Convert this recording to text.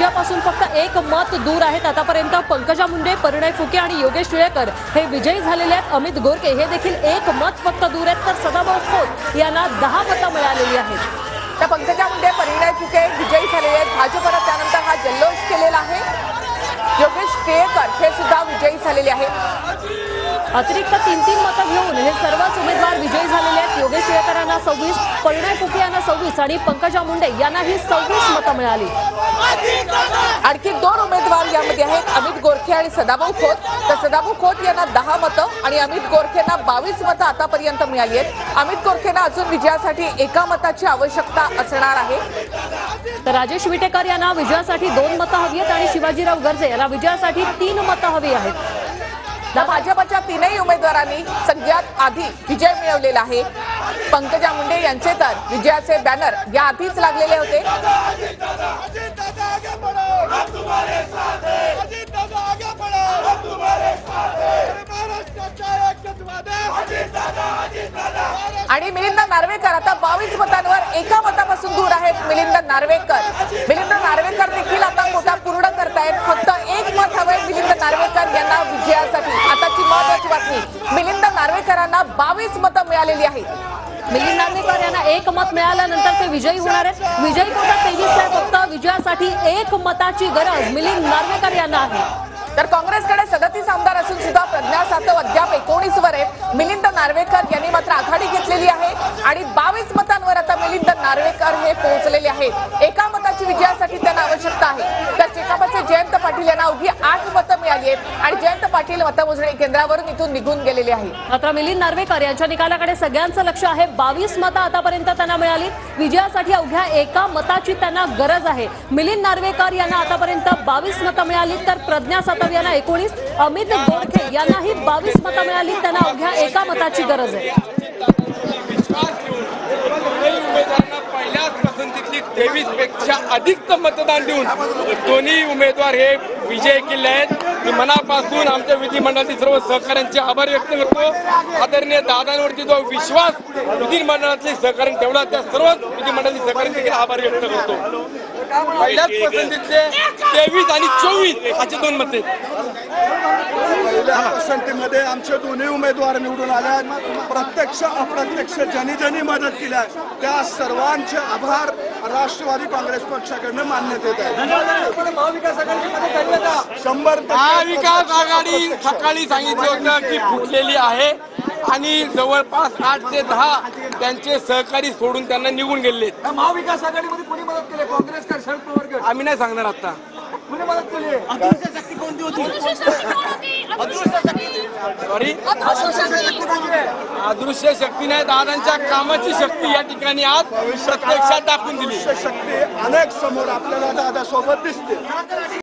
विजयापासून फक्त एक मत दूर आहेत। आतापर्यंत पंकजा मुंडे, परिणय फुके आणि योगेश टिळेकर हे विजयी झालेले आहेत। अमित गोरखे हे देखील एक मत फक्त दूर आहेत, तर सदाभाऊ खोत यांना 10 मतं मिळालेली आहेत। तर पंकजा मुंडे, परिणय फुके विजयी झालेले आहेत। भाजपने त्यानंतर हा जल्लोष केलेला आहे। योगेश टिळेकर हे सुद्धा विजयी झालेले आहेत। अतिरिक्त 3-3 मतं घेऊन हे सर्वच उमेदवार विजयी झालेले आहेत। योगेश टिळेकर यांना 26, परिणय फुके यांना 26 आणि पंकजा मुंडे यांनाही 26 मतं मिळाली। आणखी 2 उमेदवार यामध्ये आहेत, अमित गोरखे आणि सदाभाऊ खोत। तर सदाभाऊ खोत यांना 10 मतं आणि अमित गोरखेंना 22 मतं आतापर्यंत मिळाली आहेत। अमित गोरखेंना अजून विजयासाठी एका मताची आवश्यकता असणार आहे। तर राजेश विटेकर यांना विजयासाठी 2 मतं हवी आहेत आणि शिवाजीराव गर्जे यांना विजयासाठी 3 मतं हवी आहेत। भाजपच्या 3ही उमेदवारांनी सगळ्यात आधी विजय मिळवलेला आहे। पंकजा मुंडे यांचे तर विजयाचे बॅनर या आधीच लागलेले होते। आणि मिलिंद नार्वेकर आता 22 मतांवर एका मतापासून दूर आहेत। मिलिंद नार्वेकर देखील आता कोटा पूर्ण करतायत। फक्त एक मत हवंय मिलिंद नार्वेकर यांना विजयासाठी। आताची महत्त्वाची बातमी, मिलिंद नार्वेकरांना 22 मतं मिळालेली आहेत। मिलिंद नार्वेकर यांना 1 मत मिळाल्यानंतर ते विजयी होणार आहेत। विजयी कोटा 23 आहे, फक्त विजयासाठी 1 मताची गरज मिलिंद नार्वेकर यांना आहे। तर काँग्रेसकडे 37 आमदार असून सुद्धा प्रज्ञा सातव अद्याप 19 वर आहेत। मिलिंद नार्वेकर यांनी मात्र आघाडी घेतलेली आहे आणि 22 मतांवर आता मिलिंद नार्वेकर हे पोहोचलेले आहेत। एका मताची विजयासाठी त्यांना आवश्यकता आहे। तर शेकापचे जयंत पाटील यांना अवघी 8 मतं मिळाली आहेत आणि जयंत पाटील मतमोजणी केंद्रावरून इथून निघून गेलेले आहेत। मात्र मिलिंद नार्वेकर यांच्या निकालाकडे सगळ्यांचं लक्ष आहे। 22 मतं आतापर्यंत त्यांना मिळाली। विजयासाठी अवघ्या एका मताची त्यांना गरज आहे। मिलिंद नार्वेकर यांना आतापर्यंत 22 मतं मिळाली, तर प्रज्ञा सातव यांना 19, अमित गोरखे यांनाही 22 मतं मिळाली। त्यांना अवघ्या एका मताची गरज आहे। पहिल्याच पसंतीतली 23 पेक्षा अधिक मतदान देऊन दोन्ही उमेदवार हे विजय केले आहेत। मी मनापासून आमच्या विधिमंडळातील सर्व सहकाऱ्यांचे आभार व्यक्त करतो। आदरणीय दादांवरती जो विश्वास विधिमंडळातले सहकार्य ठेवला, त्या सर्व विधिमंडळातील सहकाऱ्यांचे आभार व्यक्त करतो। पहिल्याच पसंतीतले 23 आणि 24 असे 2 मते। पहिल्या पसंतीमध्ये आमचे दोन्ही उमेदवार निवडून आले। प्रत्यक्ष अप्रत्यक्ष ज्यांनी मदत केली त्या सर्वांचे आभार राष्ट्रवादी काँग्रेस पक्षाकडून मानण्यात येत आहे। महाविकास आघाडी सकाळी सांगितलं होतं की फुटलेली आहे आणि जवळपास 8 ते 10 त्यांचे सहकारी सोडून त्यांना निघून गेले। महाविकास आघाडीमध्ये कोणी मदत केली? काँग्रेस का शरद पवार गट? आम्ही नाही सांगणार आता कोणी मदत केली? अदृश्य शक्ती कोणती होती? सॉरी, अदृश्य शक्ती नाही, दादांच्या कामाची शक्ती या ठिकाणी आज प्रत्यक्षात दाखवून दिली। शक्ती अनेक समोर आपल्याला दादा सोबत दिसते।